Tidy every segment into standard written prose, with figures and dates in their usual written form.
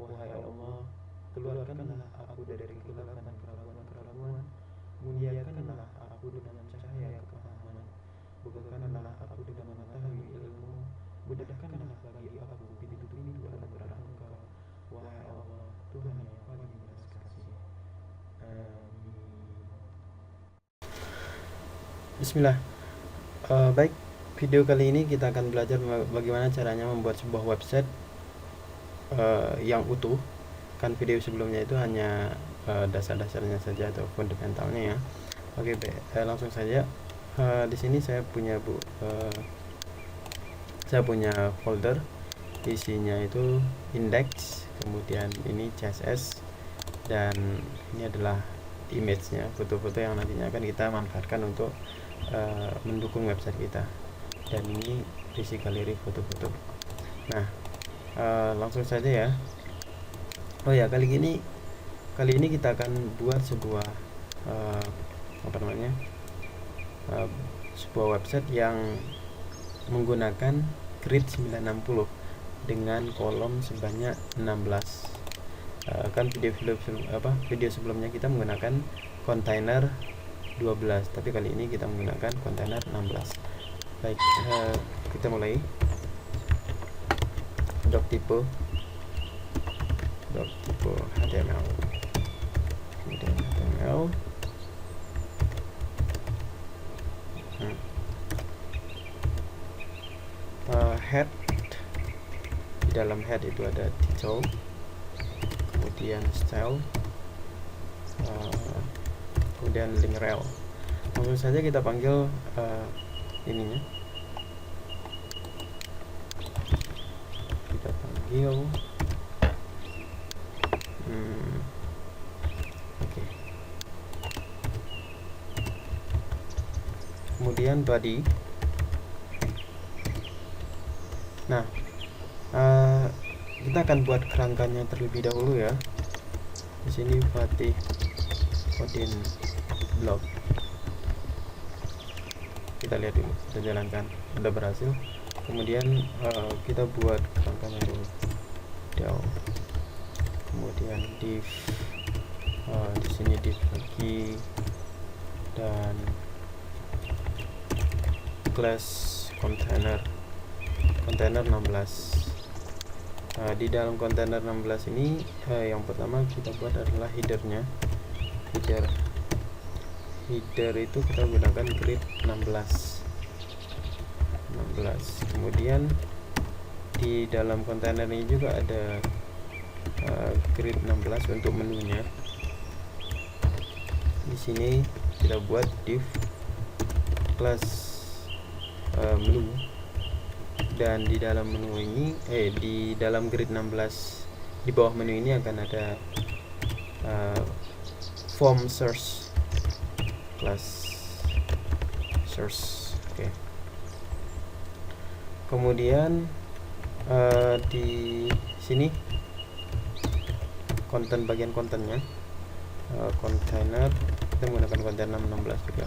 Wahai Allah, keluarkanlah aku dari kegelapan keraguan-keraguan, muliakanlah aku dengan cahaya kepahaman, bekalkanlah aku dengan mengetahui ilmu, mudahkanlah bagi aku pintu-pintu anugerah Engkau. Wahai Allah, Tuhan yang paling belas kasih. Amin. Bismillah. Baik, video kali ini kita akan belajar bagaimana caranya membuat sebuah website yang utuh. Kan video sebelumnya itu hanya dasar-dasarnya saja atau fundamentalnya ya. Oke, langsung saja. Di sini saya punya folder, isinya itu index, kemudian ini CSS, dan ini adalah image-nya, foto-foto yang nantinya akan kita manfaatkan untuk mendukung website kita. Dan ini isi galeri foto-foto. Nah, langsung saja ya. Oh ya, kali ini kita akan buat sebuah sebuah website yang menggunakan grid 960 dengan kolom sebanyak 16. Kan video sebelumnya kita menggunakan kontainer 12, tapi kali ini kita menggunakan kontainer 16. Baik, kita mulai. Doc tipe HTML, kemudian HTML, head. Di dalam head itu ada title, kemudian style, kemudian link rel. Langsung saja kita panggil ininya, kita panggil oke. Kemudian body. Nah, kita akan buat kerangkanya terlebih dahulu ya. Di sini Fatih Odin blog. Kita lihat dulu, kita jalankan, udah berhasil. Kemudian kita buat kerangkanya dulu. Del. Kemudian div. Di sini div lagi, dan class container 16. Di dalam kontainer 16 ini yang pertama kita buat adalah headernya. Header itu kita gunakan grid 16. Kemudian di dalam kontainer ini juga ada grid 16 untuk menunya. Di sini kita buat div class menu, dan di dalam menu ini di dalam grid 16 di bawah menu ini akan ada form search, class search. Oke. Kemudian di sini bagian kontennya, container kita menggunakan kontainer 16 juga,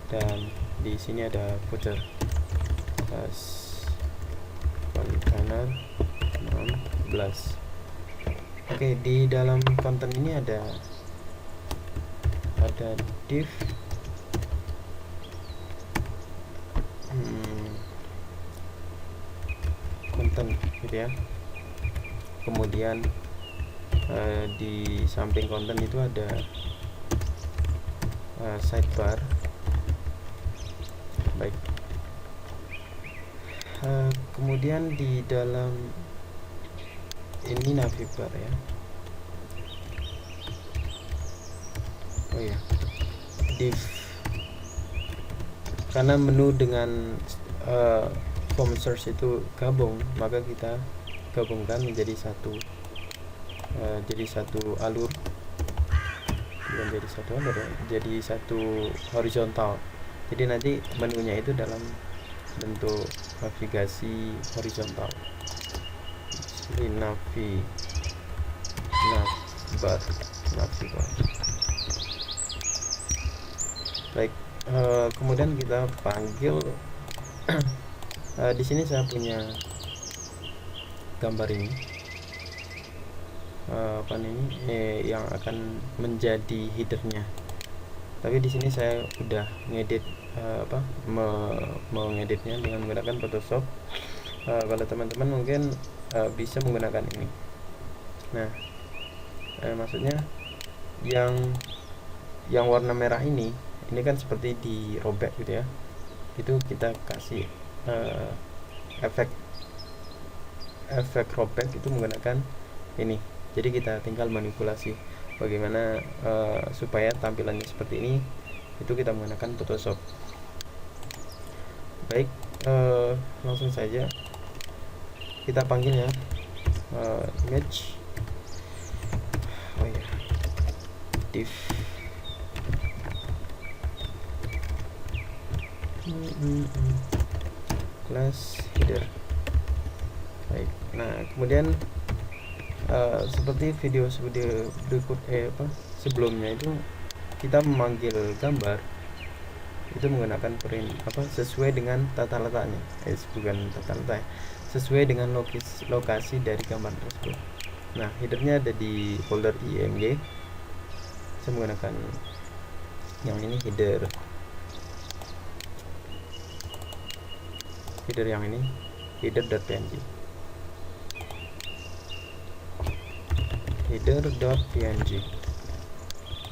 dan di sini ada footer, kontainer 16. Oke, di dalam konten ini ada div konten gitu ya. Kemudian di samping konten itu ada sidebar. Baik. Kemudian di dalam ini navbar ya. Oh ya, div, karena menu dengan form search itu gabung, maka kita gabungkan menjadi satu alur, bukan jadi satu alur ya, jadi satu horizontal. Jadi nanti menunya itu dalam bentuk navigasi horizontal. Ini navbar. Baik, kemudian kita panggil di sini saya punya gambar ini. yang akan menjadi headernya. Tapi di sini saya udah ngedit mengeditnya dengan menggunakan Photoshop. Kalau teman-teman mungkin bisa menggunakan ini. Nah, maksudnya yang warna merah ini kan seperti dirobek gitu ya. Itu kita kasih efek robek itu menggunakan ini. Jadi kita tinggal manipulasi bagaimana supaya tampilannya seperti ini, itu kita menggunakan Photoshop. Baik, langsung saja kita panggil ya, image, div class header. Baik, nah kemudian seperti video berikut sebelumnya itu kita memanggil gambar itu menggunakan print sesuai dengan tata letaknya, bukan tata letak, sesuai dengan lokasi dari gambar tersebut. Nah, headernya ada di folder img. Saya menggunakan yang ini, header yang ini, header.png.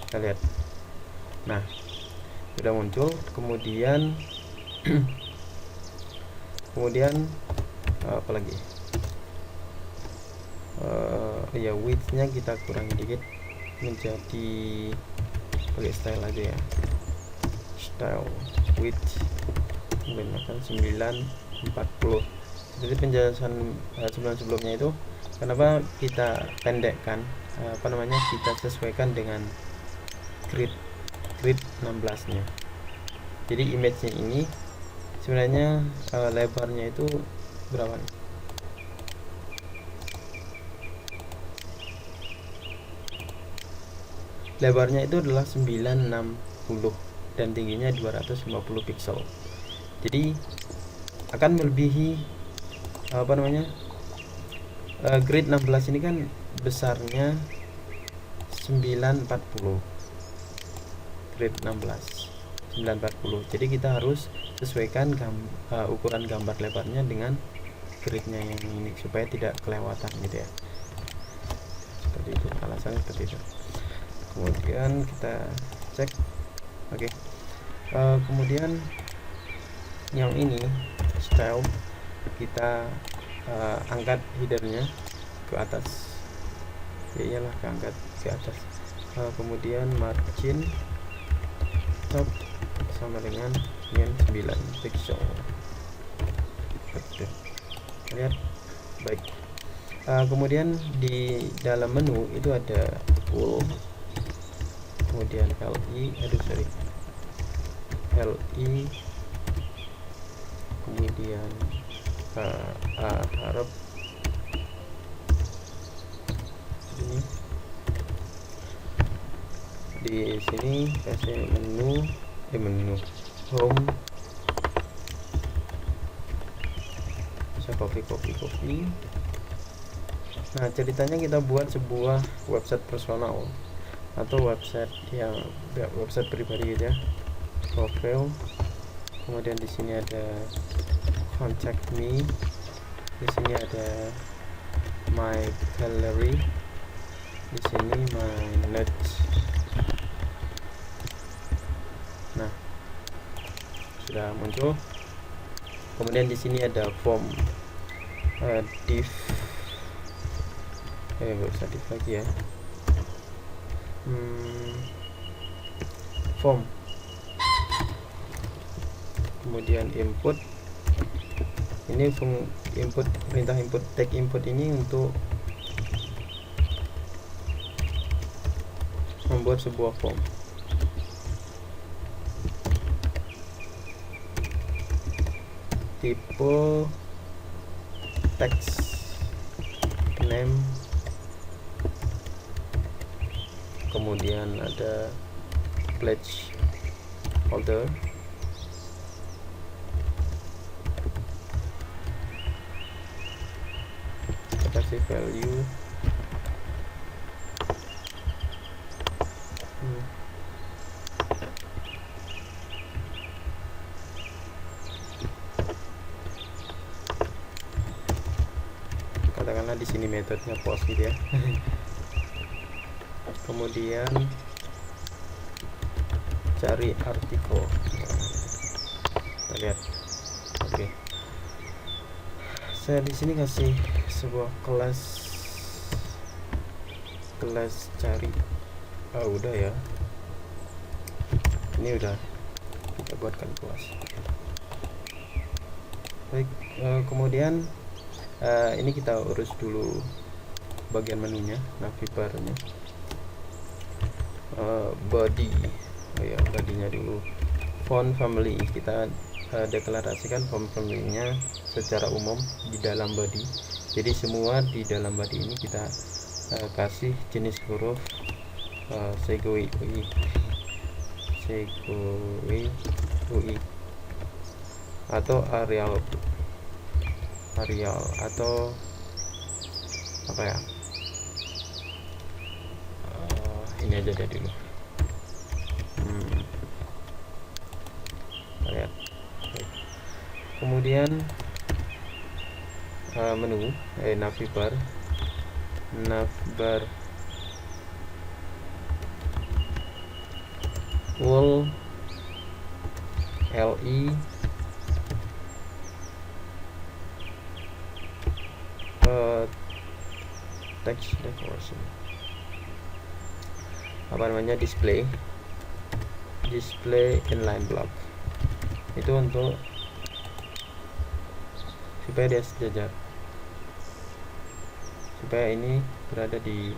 Kita lihat. Nah, sudah muncul. Kemudian apa lagi? Width-nya kita kurangi dikit menjadi pakai style aja ya. Style width menggunakan 940. Seperti penjelasan sebelumnya itu, kenapa kita pendekkan, kita sesuaikan dengan grid 16 nya. Jadi image nya ini sebenarnya lebarnya itu berapa nih? Lebarnya itu adalah 960 dan tingginya 250 pixel. Jadi akan melebihi grid 16 ini kan besarnya 940. Grid 16 940. Jadi kita harus sesuaikan ukuran gambar lebarnya dengan gridnya yang ini supaya tidak kelewatan gitu ya. Seperti itu, alasannya seperti itu. Kemudian kita cek. Oke. Kemudian yang ini style kita angkat headernya ke atas. Ya iyalah, angkat ke atas. Kemudian margin top sama dengan 9 pixel. Oke. Lihat. Baik. Kemudian di dalam menu itu ada tool, kemudian LI, kemudian harap ini di sini kasih menu home, bisa copy. Nah, ceritanya kita buat sebuah website personal atau website pribadi gitu ya. Profile, kemudian di sini ada contact me, di sini ada my gallery, di sini my notes. Nah, sudah muncul. Kemudian di sini ada form, div, nggak usah div lagi ya. Form, kemudian input. Ini perintah input, tag input ini untuk membuat sebuah form. Tipe text, name, kemudian ada pledge holder, kita kasih value di sini metodenya post gitu ya. Kemudian cari artikel, kita lihat. Oke, saya di sini kasih sebuah kelas cari. Udah ya, ini udah kita buatkan kelas. Baik, kemudian ini kita urus dulu bagian menunya, navigasinya. Body, ya bodinya dulu. Font family, kita deklarasikan font family-nya secara umum di dalam body. Jadi semua di dalam body ini kita kasih jenis huruf Segoi UI atau Arial atau apa ya, ini aja deh dulu. Lihat. Kemudian menu navbar wall li text decoration, apa namanya, display inline block, itu untuk supaya dia sejajar, supaya ini berada di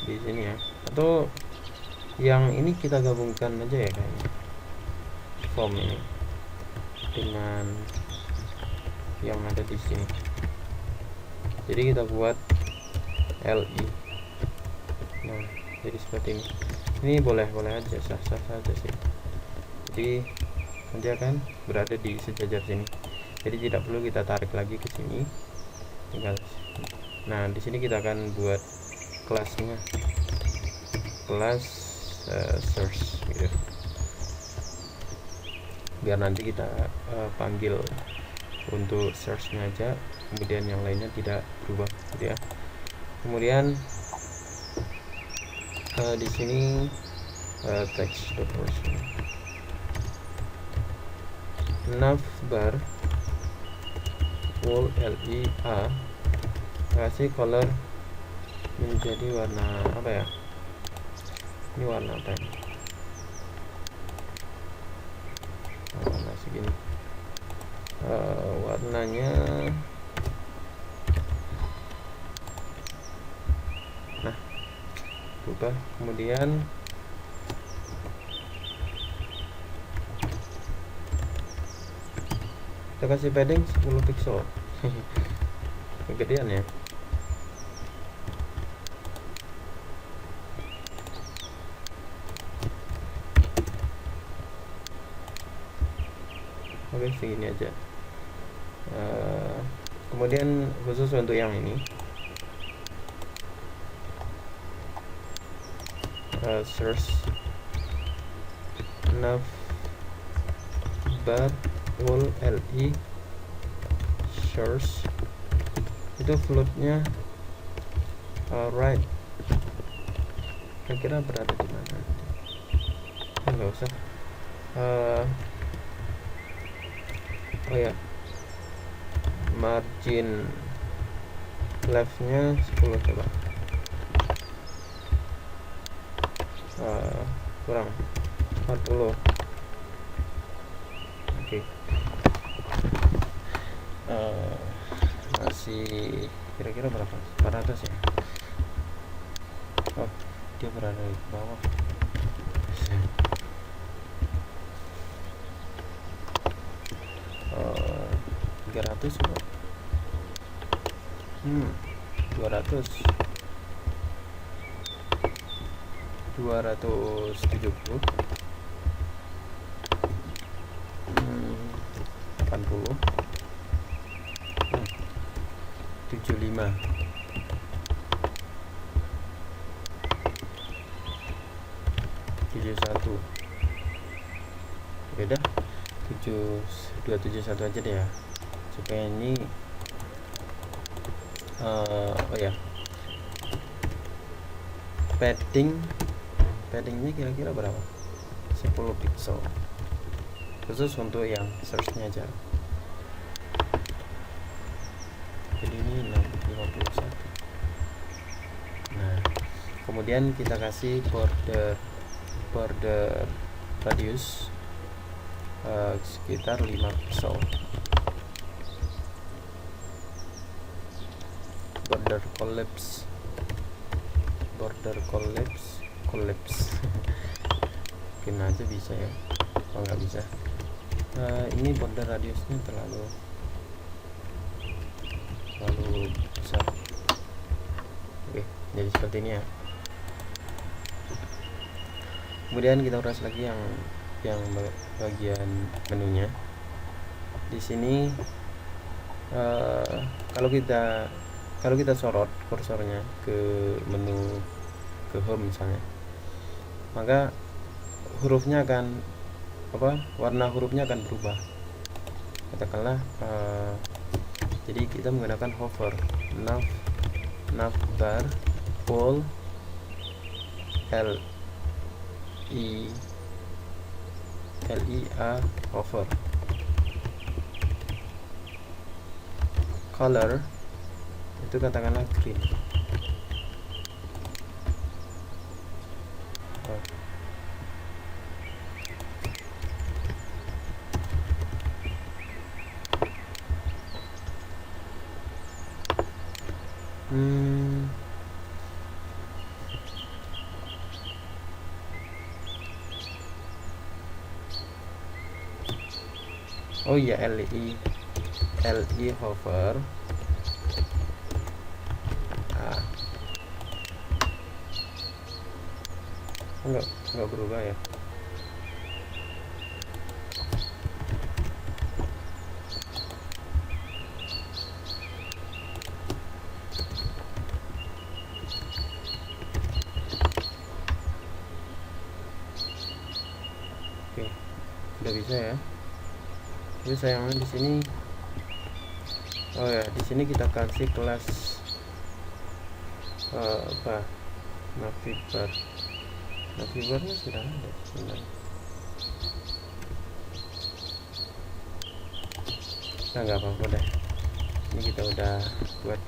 sini ya. Atau yang ini kita gabungkan aja ya kayaknya, form ini dengan yang ada di sini. Jadi kita buat li. Nah, jadi seperti ini. Ini boleh aja, sah saja sih. Jadi nanti akan berada di sejajar sini. Jadi tidak perlu kita tarik lagi ke sini. Tinggal. Nah, di sini kita akan buat kelasnya, kelas search gitu. Biar nanti kita panggil untuk search-nya aja, kemudian yang lainnya tidak berubah gitu ya. Kemudian di sini text decoration, navbar wall li a, kasih color menjadi warna apa ya, ini warna apa ini, warna segini, warnanya nah berubah. Kemudian kita kasih padding 10 pixel kegedean ya. Oke, segini aja. Kemudian khusus untuk yang ini, search navbar wall li search, itu floatnya right, kira-kira berada di mana? Nggak usah. Oh ya, margin leftnya 10 coba, kurang 40. Oke. Masih kira-kira berapa? 400 ya. Oh, dia berada di bawah. 300 kok. 200 270 80 75 71. Beda 271 aja deh ya, supaya ini oh ya, paddingnya kira-kira berapa? 10 pixel, khusus untuk yang search-nya aja. Jadi ini 651. Nah, kemudian kita kasih border radius sekitar 5 pixel. Border collapse mungkin aja bisa ya, kalau nggak bisa ini border radiusnya terlalu besar. Oke, jadi seperti ini ya. Kemudian kita uras lagi yang bagian menunya. Di sini kalau kita sorot kursornya ke menu, ke home misalnya, maka hurufnya akan warna hurufnya akan berubah. Katakanlah jadi kita menggunakan hover, navbar full LIA hover, color itu katakanlah green. Oh iya, LI hover. Enggak berubah ya. Oke, udah bisa ya. Jadi sayangnya di sini, oh ya, di sini kita kasih kelas Navibarnya sudah ada sebenarnya. Nah, nggak apa-apa deh, ini kita udah buat.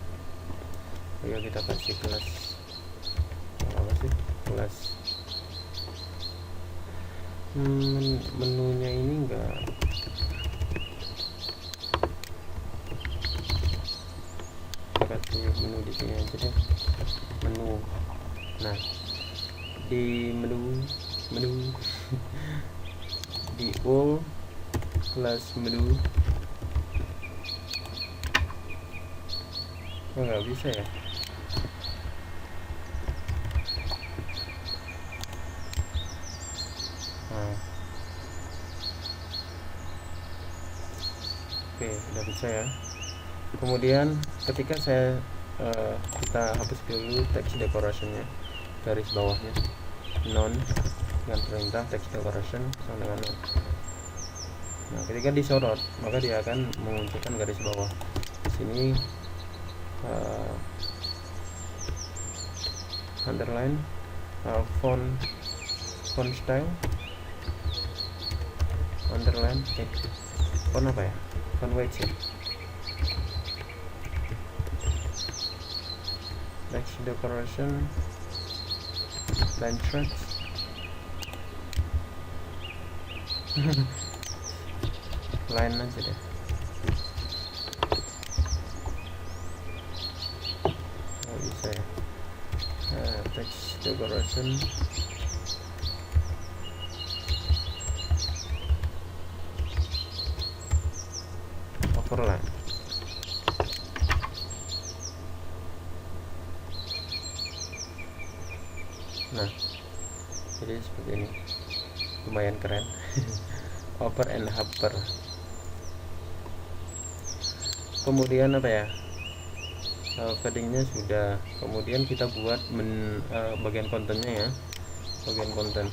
Ayo kita kasih kelas apa sih, kelas menunya ini enggak. Kita kasih menu di sini aja deh, menu. Nah, di menu di all kelas menu. Oh, nggak bisa ya. Oke, udah bisa ya. Kemudian ketika kita hapus dulu text decorationnya, garis bawahnya non, dengan perintah text decoration sama dengan non. Nah, ketika disorot maka dia akan memunculkan garis bawah. Di sini underline font style underline font apa ya, font weight ya, text decoration line tracks line aja deh. Oh, bisa ya. Text decoration overline. Nah, jadi seperti ini, lumayan keren. Over and upper. Kemudian apa ya, paddingnya sudah. Kemudian kita buat bagian kontennya ya, bagian konten.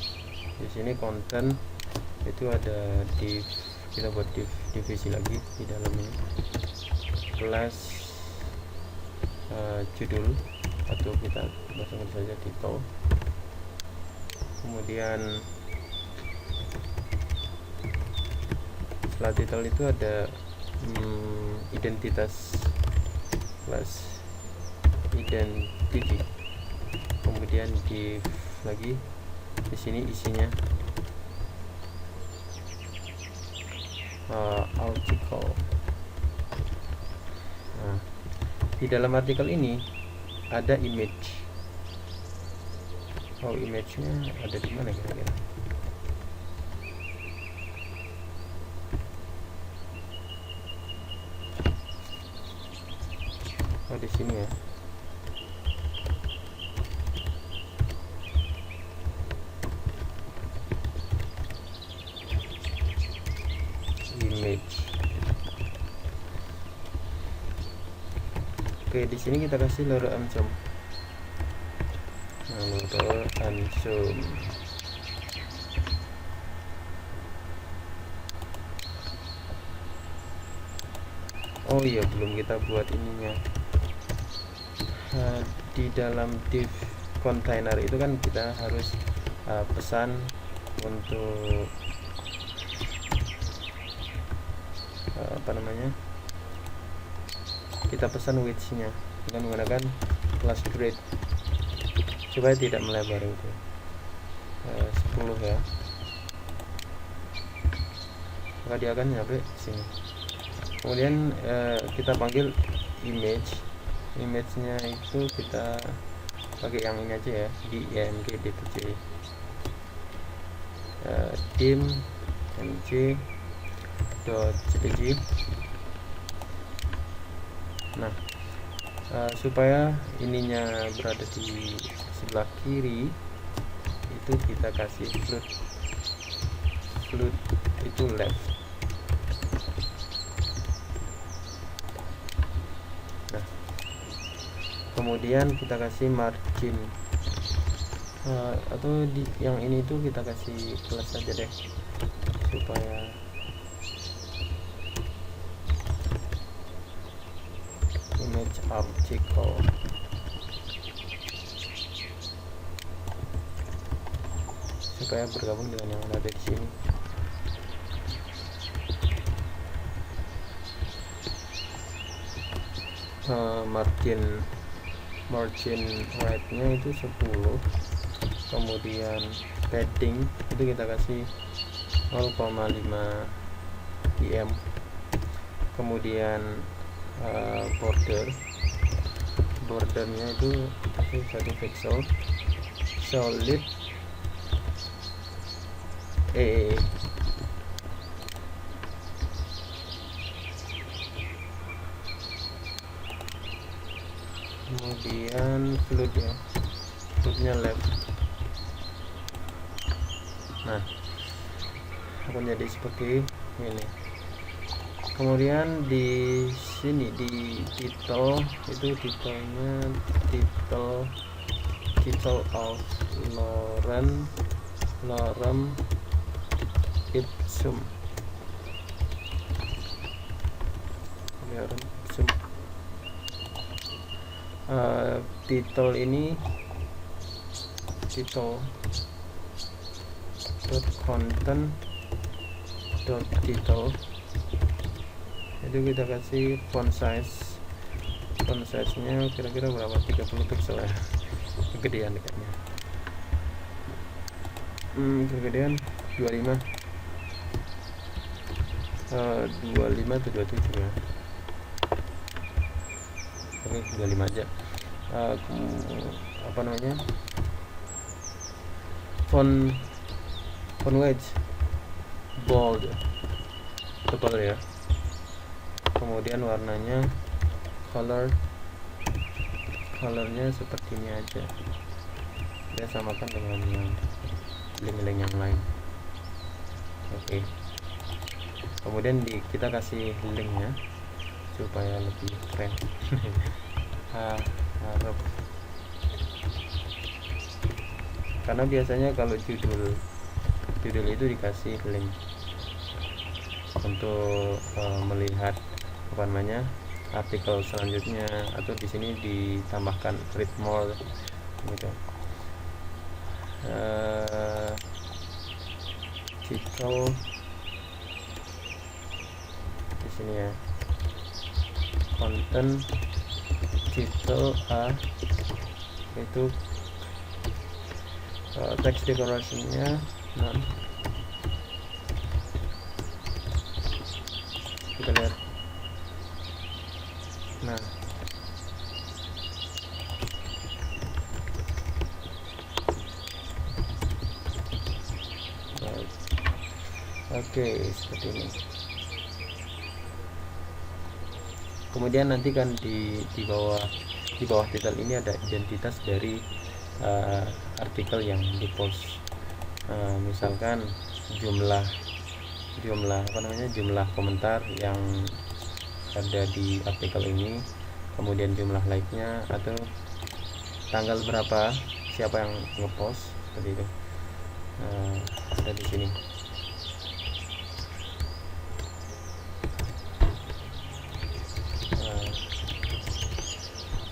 Di sini konten itu ada div, kita buat divisi lagi di dalam ini, kelas judul atau kita bahasa Inggris saja title. Kemudian setelah title itu ada identitas plus identity, kemudian div lagi. Di sini isinya artikel. Nah, di dalam artikel ini ada image. Image-nya ada di mana kira-kira? Di sini ya. Image. Oke, di sini kita kasih lorem ipsum. Lorem ipsum. Oh iya, belum kita buat ininya. Di dalam div container itu kan kita harus pesan untuk kita pesan width-nya dengan menggunakan class grade supaya tidak melebar itu 10 ya, maka dia akan nyampe sini. Kemudian kita panggil image-nya itu kita pakai yang ini aja ya, di img dpj dim mg.jpg. Nah, supaya ininya berada di sebelah kiri itu kita kasih float itu left. Nah, kemudian kita kasih margin atau di yang ini tuh kita kasih plus saja deh supaya image article. Supaya bergabung dengan yang ada di sini. Margin right-nya itu 10. Kemudian padding itu kita kasih 0,5 pm. Kemudian bordernya itu kasih 1 pixel. Solid kemudian floatnya left. Nah, akan jadi seperti ini. Kemudian di sini di title itu title of lorem ipsum. Title ini content.title itu kita kasih font size-nya kira-kira berapa, 30 pixel ya, kegedean kayaknya. Kegedean 25 atau 27 ya. Oke, 25 aja. Font weight bold, tebal ya. Kemudian warnanya colornya seperti ini aja, kita samakan dengan yang link-link yang lain. Oke. Kemudian kita kasih linknya supaya lebih keren. Harap, karena biasanya kalau judul itu dikasih link untuk melihat artikel selanjutnya, atau di sini ditambahkan read more gitu. Title di sini ya, content title itu text decoration-nya non. Kita lihat. Nah, baik. Oke, seperti ini. Kemudian nanti kan di bawah titel ini ada identitas dari artikel yang dipost. Misalkan jumlah komentar yang ada di artikel ini, kemudian jumlah like-nya, atau tanggal berapa, siapa yang ngepost, seperti itu. Ada di sini.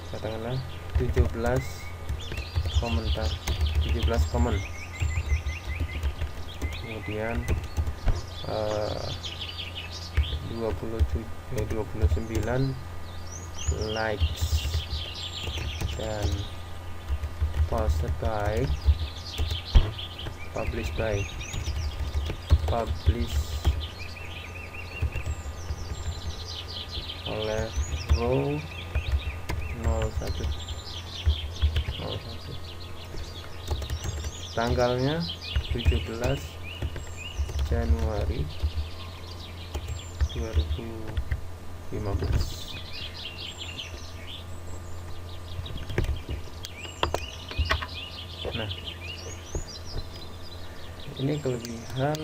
Katakanlah 17 komentar, 17 komen, kemudian 29 likes, dan posted by, published oleh row 01. Tanggalnya 17 Januari 2015. Nah, ini kelebihan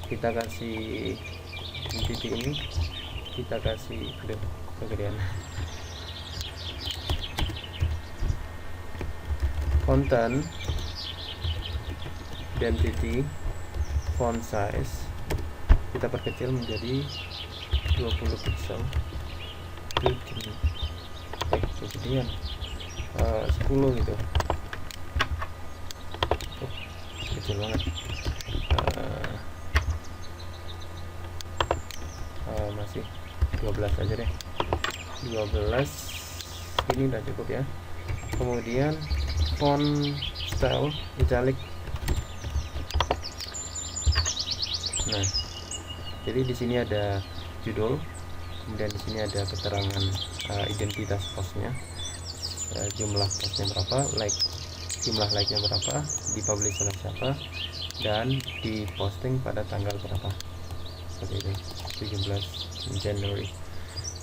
kita kasih di titik ini, kita kasih kegedean content, identity, font size kita perkecil menjadi 20 pixel, kemudian 10 gitu. Kecil banget. Masih 12 aja deh, 12 ini udah cukup ya. Kemudian font style italic. Nah, jadi di sini ada judul, kemudian di sini ada keterangan identitas postnya, jumlah postnya berapa, jumlah like-nya berapa, dipublish oleh siapa, dan diposting pada tanggal berapa. Seperti itu, 17 Januari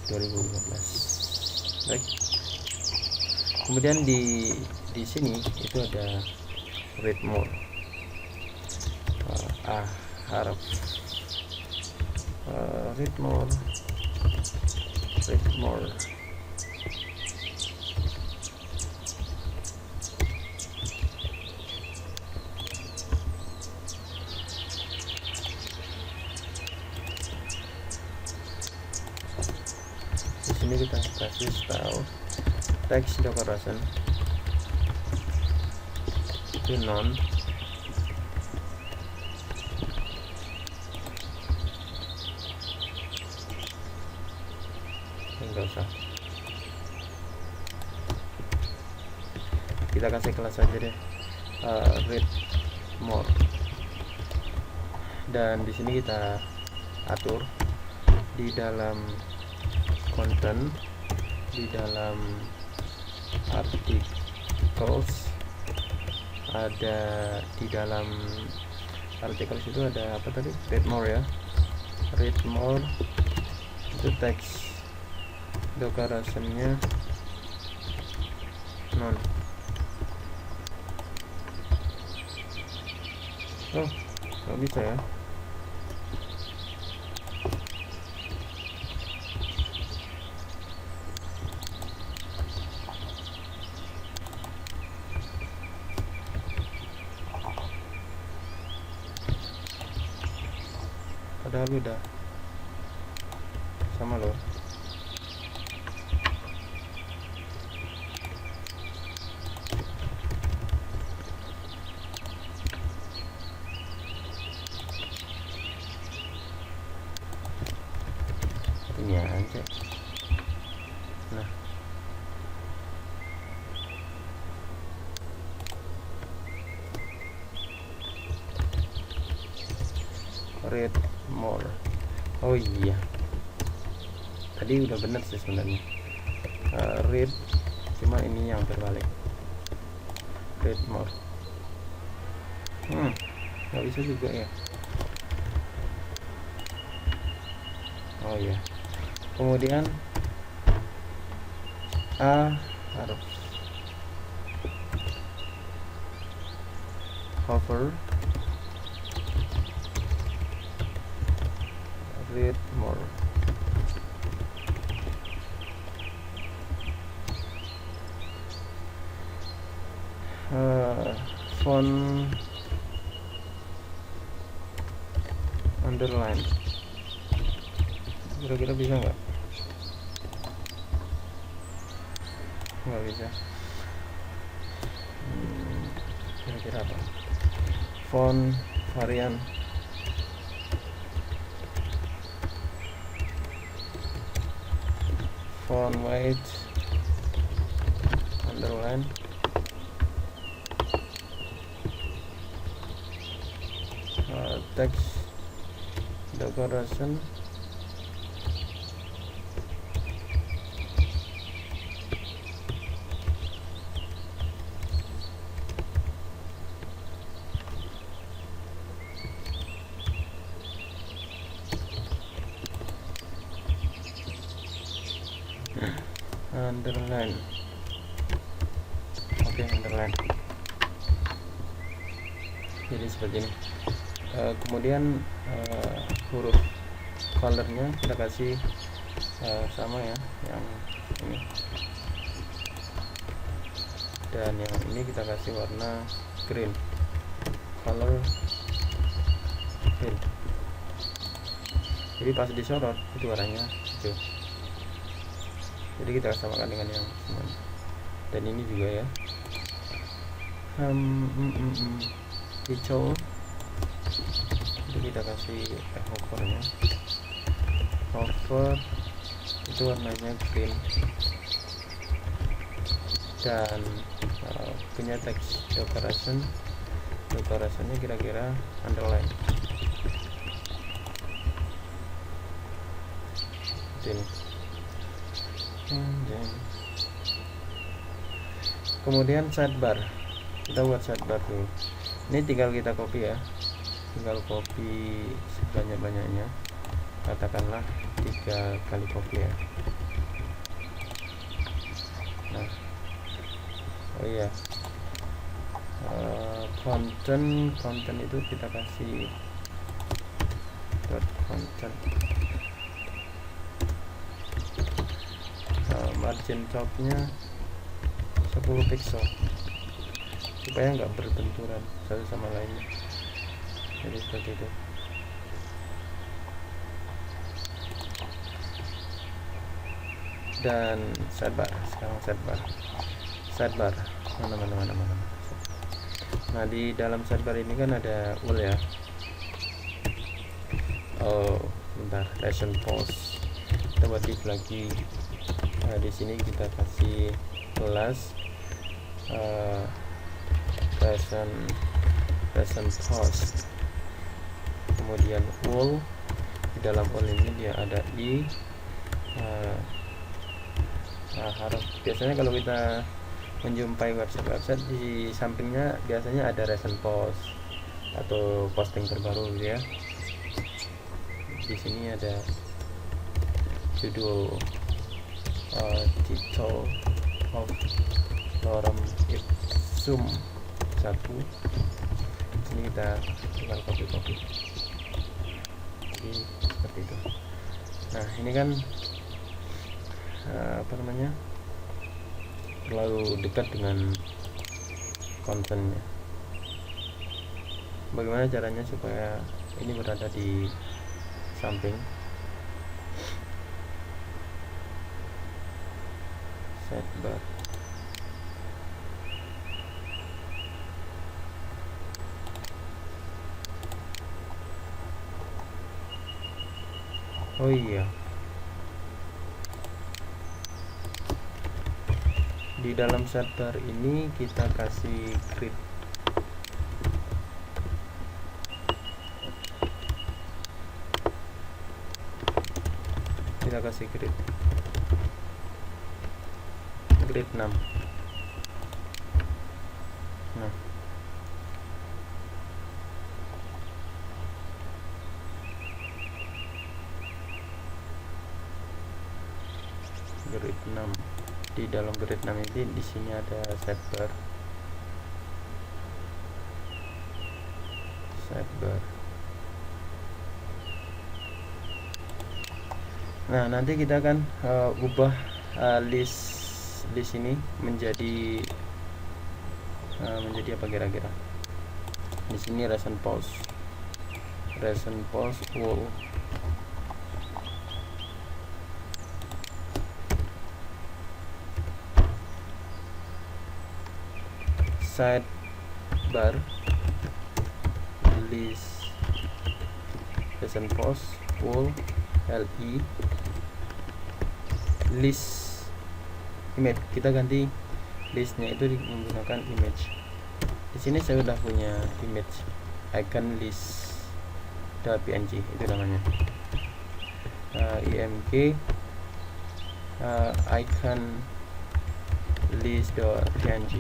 2015. Baik. Kemudian di sini itu ada read more, harap read more. Di sini kita kasih style text decoration itu non, enggak usah, kita kasih kelas aja deh, read more. Dan di sini kita atur di dalam content, di dalam articles, ada di dalam artikel itu ada apa tadi, read more ya, read more itu teks decoration-nya non. Oh, nggak bisa ya. Padahal udah sama loh. Ini aja. Nah, read more. Oh iya, tadi udah bener sih sebenarnya. Read, cuma ini yang terbalik. Read more. Nggak bisa juga ya. Oh iya. Kemudian A harus hover, read more. Font underline, kira-kira bisa nggak? Nggak bisa. Kira-kira apa? Font varian, font weight underline, text decoration, underline. Oke, underline. Jadi seperti ini. Kemudian huruf colornya kita kasih sama ya, yang ini, dan yang ini kita kasih warna green, color green. Jadi pas disorot itu warnanya hijau. Jadi kita samakan dengan yang semuanya. Dan ini juga ya, hijau. Jadi kita kasih hovernya, hover itu warnanya green, dan punya teks decorationnya kira-kira underline. Ini. Kemudian sidebar, kita buat sidebar dulu. Ini tinggal kita copy ya, tinggal copy sebanyak-banyaknya, katakanlah 3 kali copy ya. Nah, oh iya, konten itu kita kasih dot content, margin topnya 10 pixel supaya nggak berbenturan satu sama lainnya. Jadi seperti itu. Dan sidebar, sekarang sidebar mana. Nah, di dalam sidebar ini kan ada UL ya. Oh, bentar, recent post kita buat div lagi. Nah, di sini kita kasih kelas recent post, kemudian UL. Di dalam UL ini dia ada i, harus biasanya kalau kita menjumpai website di sampingnya biasanya ada recent post atau posting terbaru gitu ya. Di sini ada judul title of lorem ipsum 1. Ini kita tinggal copy. Jadi seperti itu. Nah, ini kan terlalu dekat dengan kontennya. Bagaimana caranya supaya ini berada di samping? sidebar. Oh iya, di dalam sidebar ini kita kasih grid. Kita kasih grid 6. Nah, grid 6. Di dalam grid 6 ini di sini ada sidebar. Nah, nanti kita akan ubah list ini menjadi apa kira-kira. Di sini recent post wall sidebar list recent post wall list image. Kita ganti listnya itu menggunakan image. Di sini saya sudah punya image icon list.png, itu namanya img icon list.png.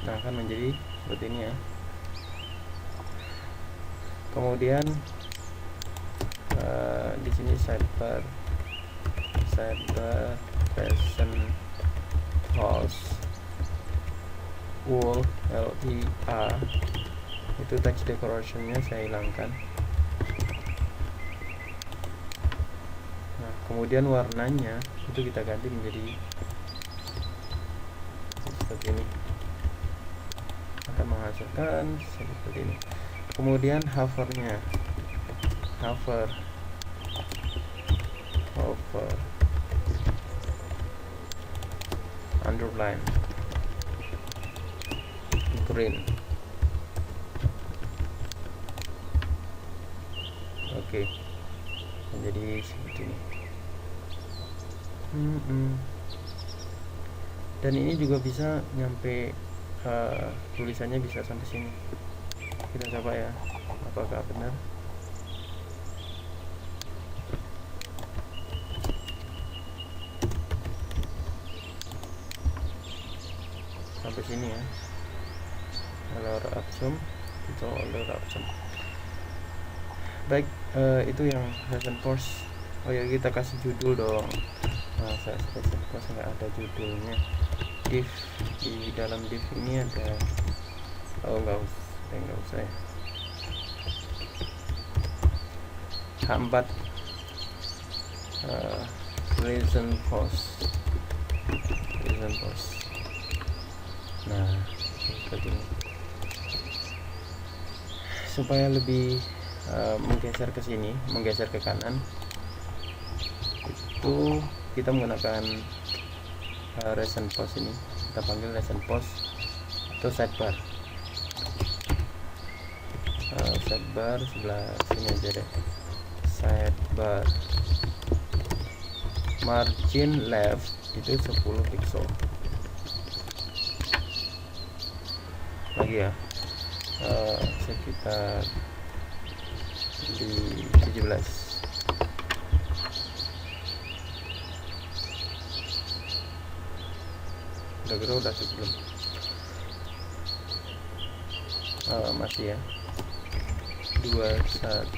Nah, akan menjadi seperti ini ya. Kemudian di sini sidebar recent post wall LEA, itu text decorationnya saya hilangkan. Nah, kemudian warnanya itu kita ganti menjadi seperti ini, akan menghasilkan seperti ini. Kemudian hovernya hover underline green. Oke, menjadi seperti ini. Dan ini juga bisa nyampe tulisannya bisa sampai sini. Kita coba ya, apakah benar. Sampai sini ya. Lower option, itu lower option. Baik, itu yang recent post. Oh ya, kita kasih judul dong. Nah, saya recent post nggak ada judulnya. Div, di dalam div ini ada, nggak usah ya. H4 recent post. Nah, seperti ini. Supaya lebih menggeser ke sini, menggeser ke kanan, itu kita menggunakan recent post ini. Kita panggil recent post atau sidebar. Sidebar sebelah sini aja deh. Sidebar margin left itu 10 pixel. Lagi ya, sekitar di 17. Kira-kira udah sebelum masih ya 21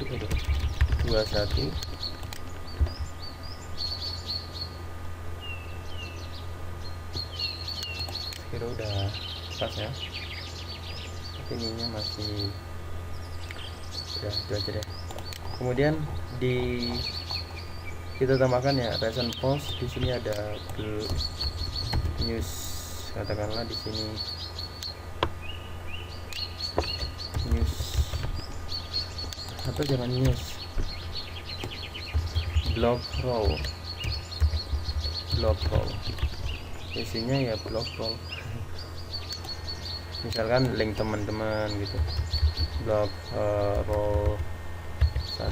kira udah pas ya. Ininya masih udah itu aja deh. Kemudian kita tambahkan ya recent post. Di sini ada news, katakanlah di sini news, atau jangan news, blog row block roll, isinya ya block roll. Misalkan link teman-teman gitu, block roll 1.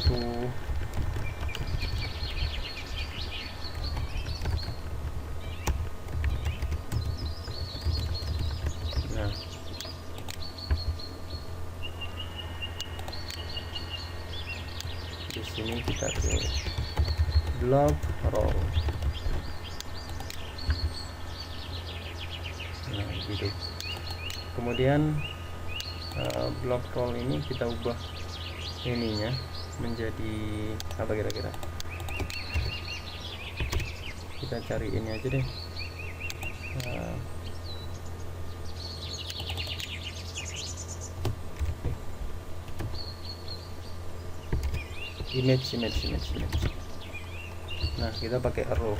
Nah, di sini kita tulis block roll. Nah, gitu. Kemudian block roll ini kita ubah ininya menjadi apa kira-kira? Kita cari ini aja deh. Image. Nah, kita pakai arrow,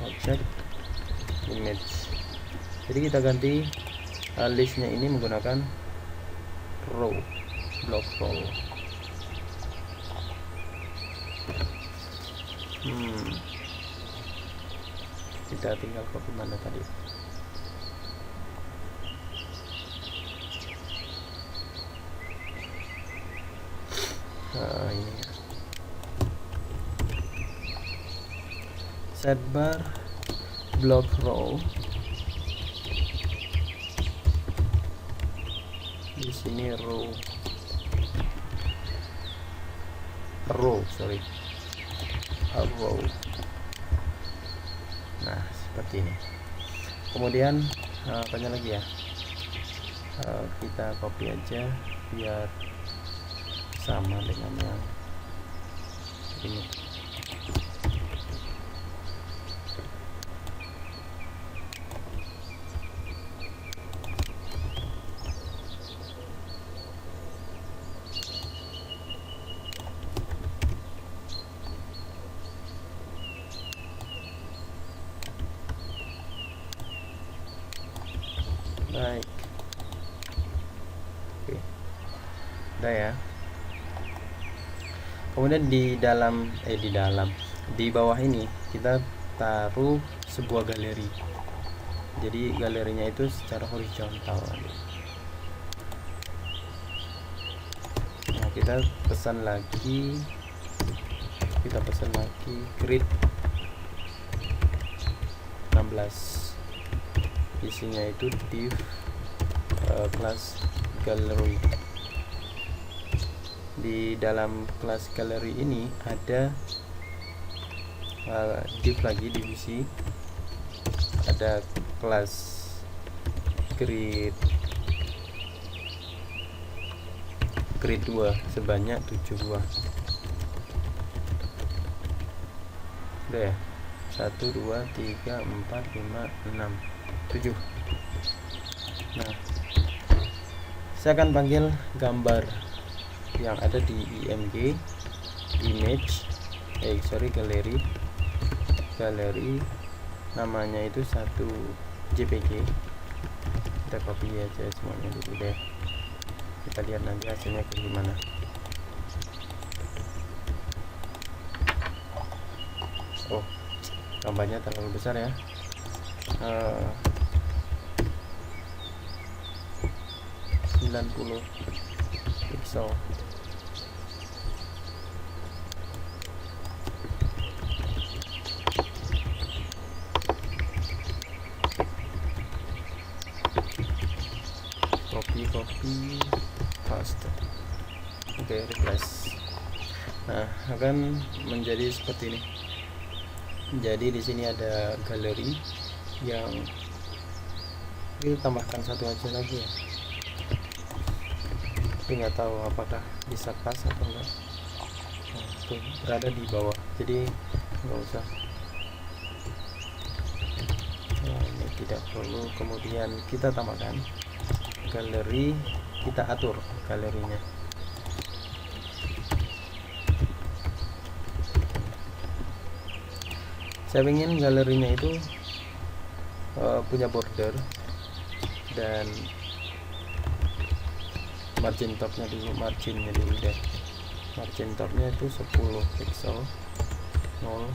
object image. Jadi kita ganti listnya ini menggunakan row, block row. Kita tinggal copy mana tadi. Nah, ini ya. Sidebar block row. Di sini row, sorry, row. Nah, seperti ini. Kemudian apanya lagi ya? Kita copy aja biar sama dengan yang ini. Baik, oke, udah ya. Kemudian di bawah ini kita taruh sebuah galeri. Jadi galerinya itu secara horizontal. Nah, kita pesan lagi grid 16. Isinya itu div kelas gallery. Di dalam kelas gallery ini ada div lagi, divisi, ada kelas grid 2 sebanyak 7 buah. Udah ya, 1 2 3 4 5 6 7. Nah, saya akan panggil gambar yang ada di img galeri, namanya itu satu jpg. Kita copy aja semuanya dulu deh, kita lihat nanti hasilnya kayak gimana. Oh, gambarnya terlalu besar ya. 90 pixel. Copy paste. Oke, refresh. Nah, akan menjadi seperti ini. Jadi di sini ada galeri yang kita tambahkan satu aja lagi ya. Tapi nggak tahu apakah bisa pas atau enggak. Nah, tuh berada di bawah, jadi nggak usah. Nah, ini tidak perlu. Kemudian kita tambahkan galeri, kita atur galerinya. Saya ingin galerinya itu punya border dan marginnya dulu deh. Margin topnya itu 10 pixel, 0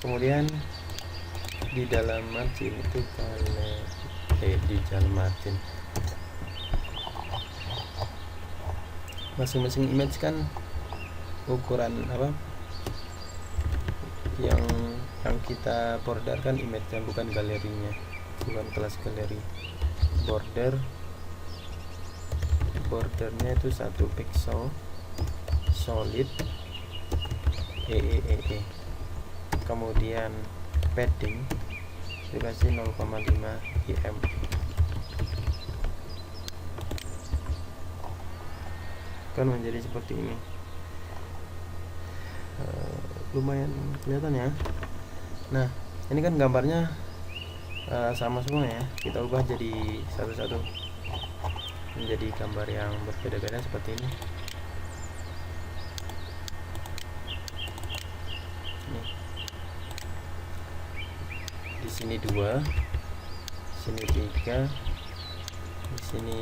Kemudian di dalam margin itu di dalam margin masing-masing image kan ukuran apa yang kita border kan image nya, bukan galerinya, bukan kelas galeri. Bordernya itu 1 pixel solid kemudian padding dikasih 0,5 em. Kan menjadi seperti ini. Lumayan kelihatan ya. Nah, ini kan gambarnya sama semua ya. Kita ubah jadi satu-satu menjadi gambar yang berbeda-beda seperti ini. Nih. Di sini 2, sini 3, di sini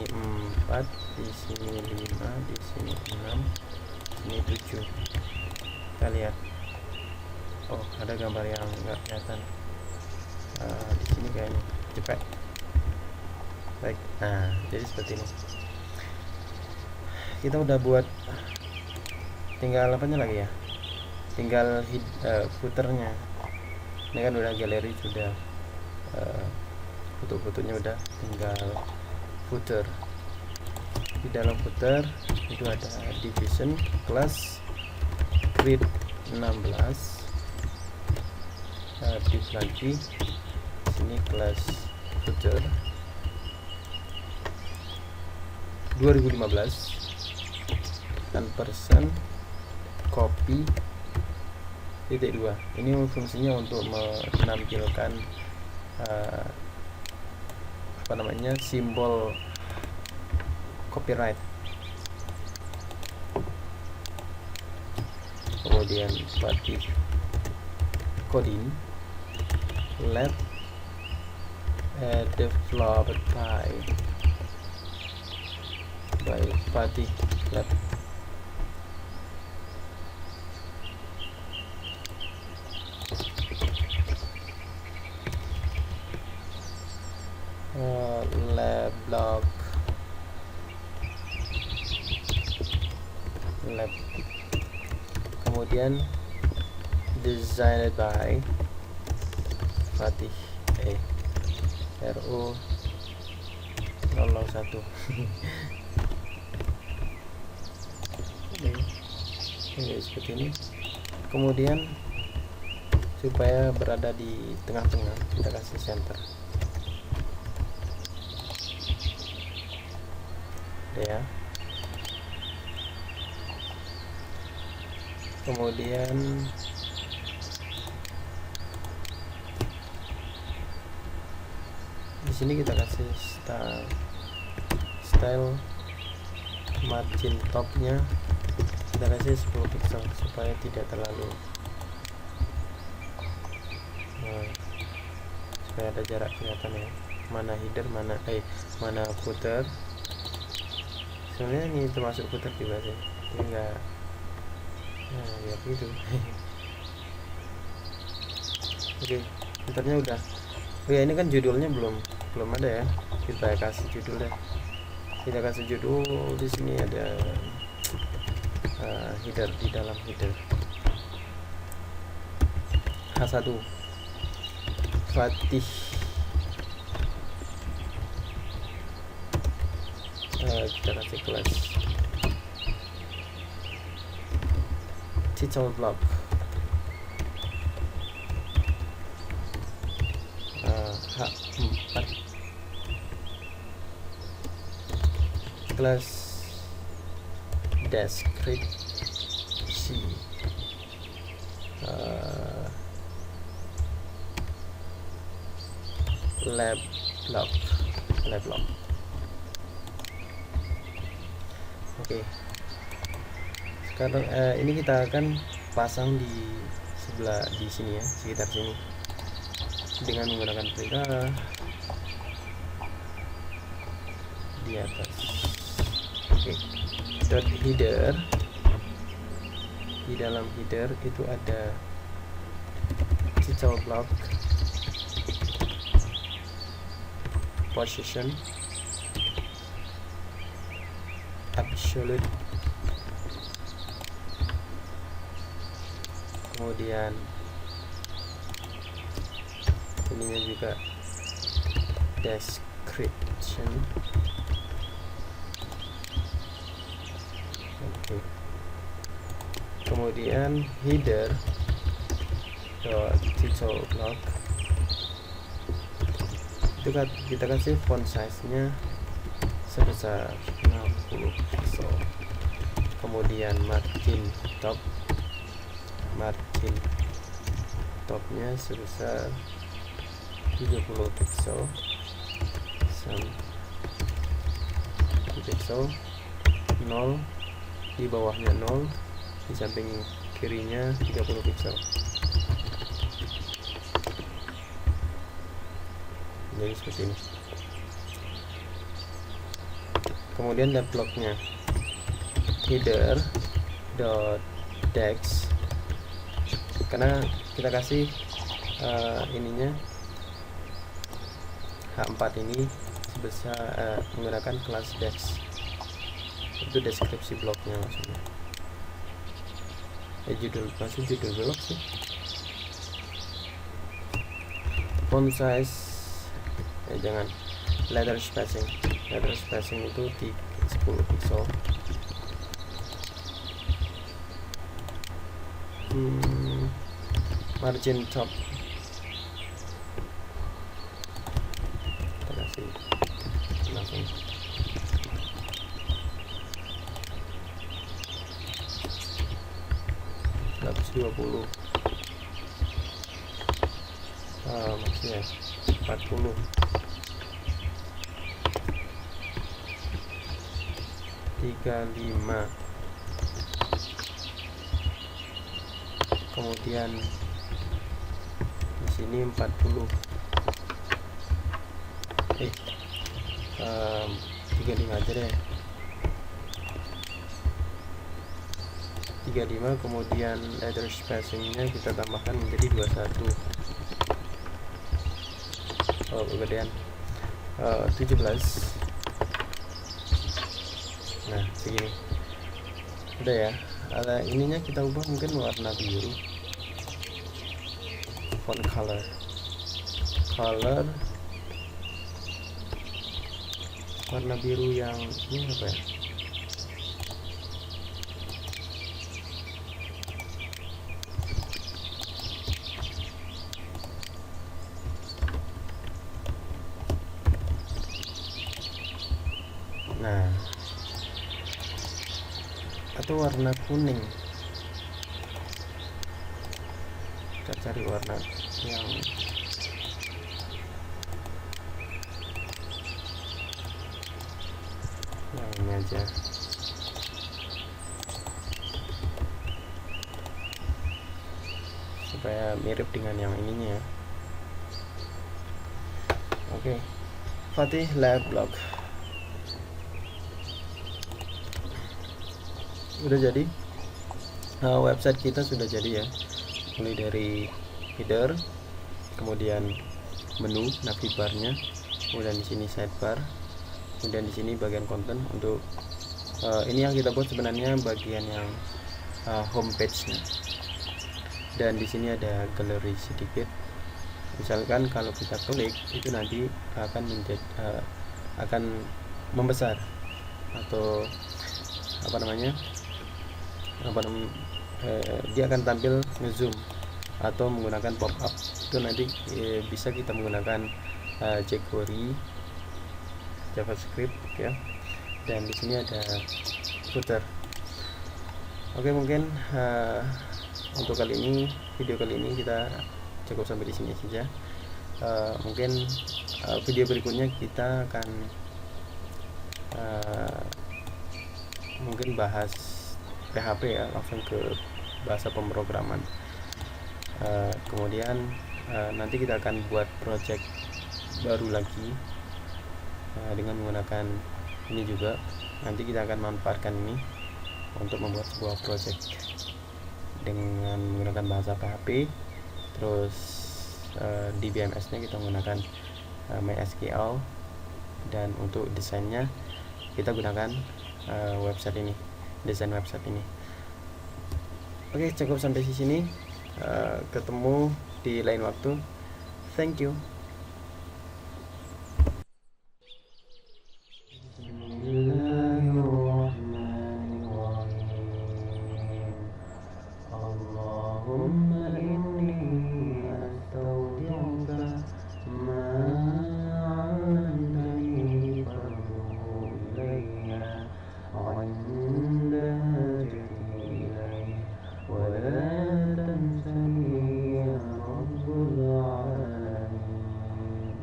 4, di sini 5, di sini 6, sini 7. Kita lihat. Oh, ada gambar yang enggak kelihatan. Di sini kayaknya cepet. Baik. Nah, jadi seperti ini. Kita udah buat, tinggal apanya lagi ya? Tinggal footernya. Ini kan udah galeri, sudah foto-fotonya udah, tinggal footer. Di dalam footer itu ada division, class, grid 16, div lagi. Sini class footer 2015 dan persen copy titik 2. Ini fungsinya untuk menampilkan apa namanya, simbol copyright. Kemudian Fatih coding lab developed by Fatih lab. Lab blog lab, kemudian designed by Fatih RO 001. Ini seperti ini. Kemudian supaya berada di tengah-tengah, kita kasih center ya. Kemudian di sini kita kasih style margin topnya kita kasih 10 pixel supaya tidak terlalu supaya ada jarak kelihatan ya, mana header, mana footer. Sebenarnya ini termasuk footer juga sih, ini enggak ya begitu. Oke, footernya udah. Oh ya, ini kan judulnya belum ada ya, kita kasih judul deh. Kita kasih judul, di sini ada header, di dalam header H1 Fatih kita kasih kelas title block H4 kelas deskripsi lab block. Oke. Sekarang ini kita akan pasang di sebelah di sini ya, sekitar sini dengan menggunakan pelita di atas. Oke. Dot header, di dalam header itu ada title block, position, absolute, kemudian ininya juga description. Oke. Kemudian header title block itu kita kasih font size nya sebesar 60 pixel. Kemudian margin topnya sebesar 30 pixel, pixel 0, di bawahnya 0, di samping kirinya 30 pixel. Jadi seperti ini. Kemudian dot blocknya header dot text, karena kita kasih ininya H4 ini sebesar menggunakan kelas text, itu deskripsi bloknya maksudnya. Judul blok sih. Font size jangan, letter spacing itu 10 pixel. Margin top kita kasih langsung 120, maksudnya 40, 35, kemudian di sini 40, 35 aja deh, 35. Kemudian letter spacingnya kita tambahkan menjadi 21. Kemudian 17. Nah segini udah ya. Ada ininya kita ubah mungkin warna biru, font color warna biru yang ini apa ya, nah atau warna kuning. Kita cari warna yang ini aja. Supaya mirip dengan yang ininya ya. Oke. Fatih Lab Blog udah jadi. Website kita sudah jadi ya, mulai dari header, kemudian menu navibarnya, kemudian di sini sidebar, kemudian di sini bagian konten. Untuk ini yang kita buat sebenarnya bagian yang homepage-nya, dan di sini ada galeri sedikit. Misalkan kalau kita klik itu nanti akan menjadi akan membesar, atau dia akan tampil ngezoom atau menggunakan pop up. Itu nanti bisa kita menggunakan jQuery, JavaScript ya. Dan di sini ada footer. Oke, mungkin untuk video kali ini kita cukup sampai di sini saja. Mungkin video berikutnya kita akan mungkin bahas PHP ya, langsung ke bahasa pemrograman. Kemudian nanti kita akan buat project baru lagi dengan menggunakan ini juga. Nanti kita akan manfaatkan ini untuk membuat sebuah project dengan menggunakan bahasa PHP. Terus di BMS nya kita menggunakan MySQL, dan untuk desainnya kita gunakan website ini, desain website ini. Oke, cukup sampai di sini. Ketemu di lain waktu. Thank you. Allahumma inni astaudi'uka ma 'allamtani farudhu ilayya 'inda hajati ilayhi wa la tansani ya rabbal alamin.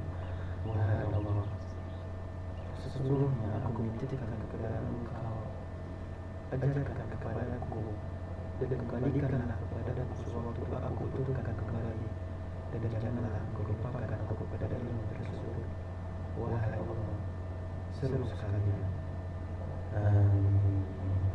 Wahai Allah, sesungguhnya aku menitipkan kepada Engkau, ajarkan kepadaku dan kembalikanlah kepadaku sewaktu aku butuhkan kembali, dan janganlah Engkau lupakan aku kepada ilmu tersebut. Wahai Allah, seluruh sekalian. Amin.